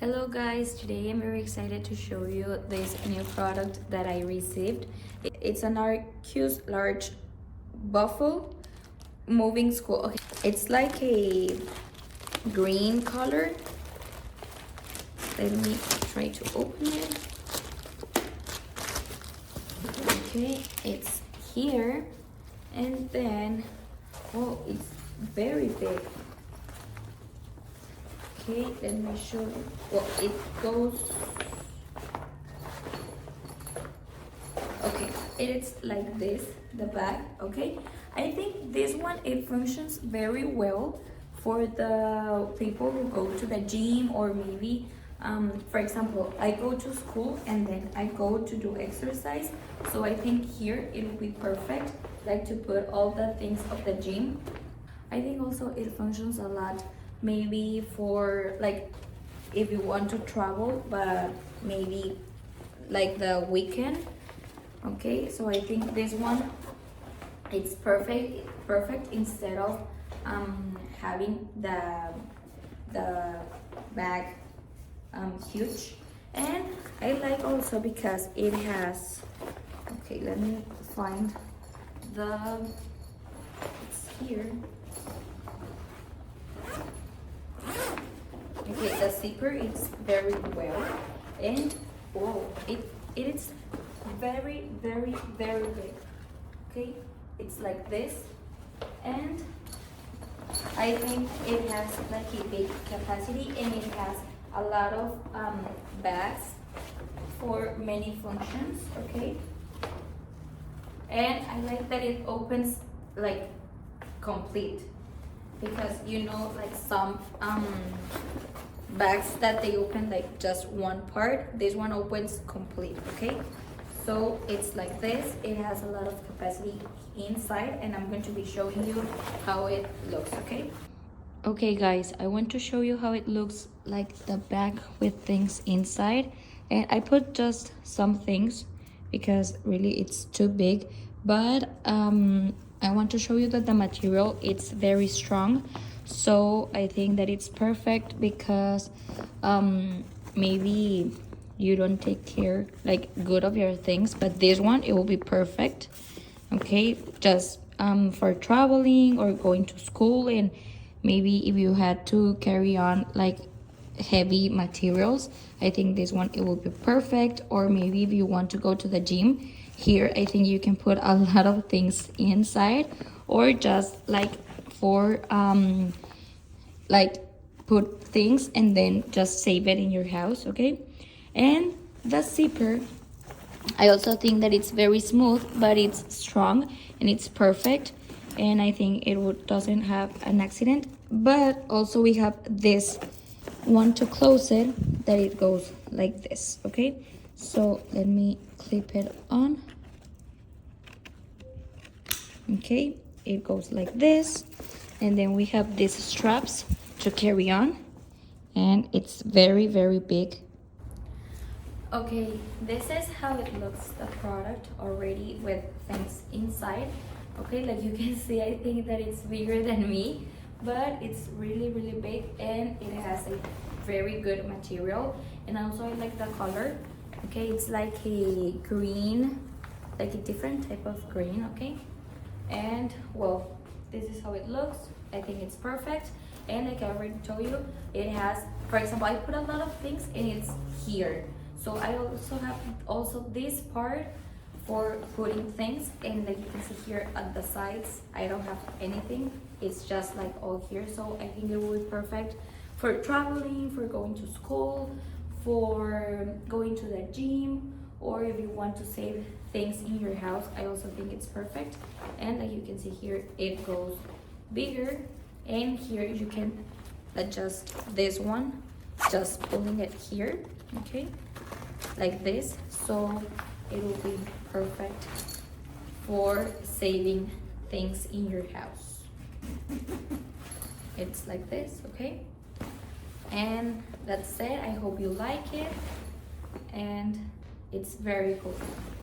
Hello guys, today I'm very excited to show you this new product that I received. It's an Arxus large Duffel moving school. Okay, it's like a green color. Let me try to open it. Okay, it's here, and then it's very big. Okay, let me show you. Well, it goes. Okay, it's like this, the back. Okay, I think this one, it functions very well for the people who go to the gym, or maybe for example, I go to school and then I go to do exercise, so I think here it will be perfect, like to put all the things of the gym. I think also it functions a lot maybe for like if you want to travel, but maybe like the weekend. Okay, so I think this one, it's perfect instead of having the bag huge. And I like also because it has, okay, let me find it's here. Okay, the zipper is very well, and it is very big. Okay, it's like this, and I think it has like a big capacity, and it has a lot of bags for many functions. Okay, and I like that it opens like complete, because you know, like some bags that they open like just one part, this one opens complete. Okay, so it's like this, it has a lot of capacity inside, and I'm going to be showing you how it looks. Okay guys, I want to show you how it looks like, the bag with things inside, and I put just some things because really it's too big, but I want to show you that the material, it's very strong, so I think that it's perfect, because maybe you don't take care like good of your things, but this one, it will be perfect. Okay, just for traveling or going to school, and maybe if you had to carry on like heavy materials, I think this one, it will be perfect. Or maybe if you want to go to the gym, here I think you can put a lot of things inside, or just like for like put things and then just save it in your house. Okay, and the zipper, I also think that it's very smooth, but it's strong and it's perfect, and I think it doesn't have an accident. But also we have this one to close it, that it goes like this. Okay, so let me clip it on. Okay, it goes like this, and then we have these straps to carry on, and it's very big. Okay, this is how it looks, the product already with things inside. Okay, like you can see, I think that it's bigger than me, but it's really big, and it has a very good material. And also I like the color. Okay, it's like a green, like a different type of green. Okay, and well, this is how it looks. I think it's perfect. And like I already told you, it has, for example, I put a lot of things, and it's here. So I also have this part for putting things, and like you can see here at the sides, I don't have anything. It's just like all here. So I think it will be perfect for traveling, for going to school, for going to the gym, or if you want to save things in your house, I also think it's perfect. And like you can see here, it goes bigger, and here you can adjust this one, just pulling it here. Okay, like this, so it will be perfect for saving things in your house. It's like this. Okay, and that's it. I hope you like it, and it's very cool.